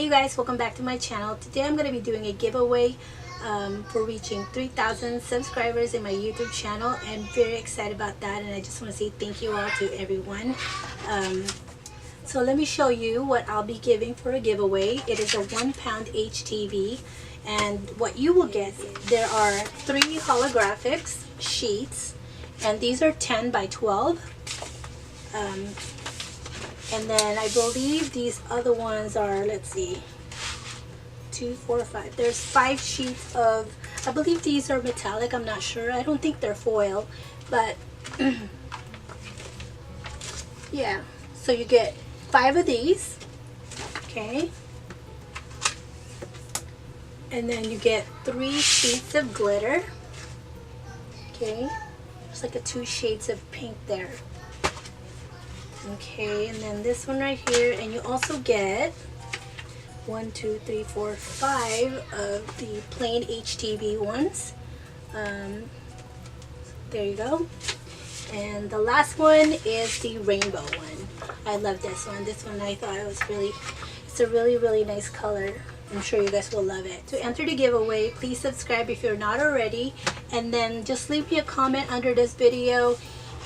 Hey you guys, welcome back to my channel. Today I'm going to be doing a giveaway for reaching 3,000 subscribers in my YouTube channel. I'm very excited about that, and I just want to say thank you all to everyone. So let me show you what I'll be giving for a giveaway. It is a 1 pound HTV, and what you will get, there are 3 holographics sheets, and these are 10 by 12. And then I believe these other ones are, let's see, 2, 4, 5. There's 5 sheets of, I believe these are metallic, I'm not sure. I don't think they're foil, but yeah. So you get 5 of these, okay? And then you get 3 sheets of glitter, okay? There's like 2 shades of pink there. Okay, and then this one right here, and you also get 1, 2, 3, 4, 5 of the plain HTV ones. There you go. And the last one is the rainbow one. I love this one. This one I thought it was it's a really nice color. I'm sure you guys will love it. To enter the giveaway, please subscribe if you're not already, and then just leave me a comment under this video,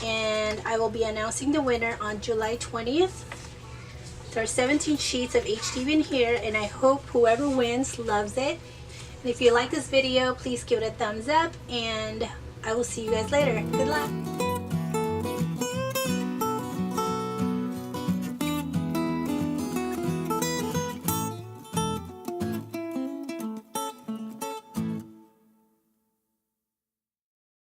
and I will be announcing the winner on July 20th. There are 17 sheets of HTV in here, and I hope whoever wins loves it. And if you like this video, please give it a thumbs up, and I will see you guys later. Good luck!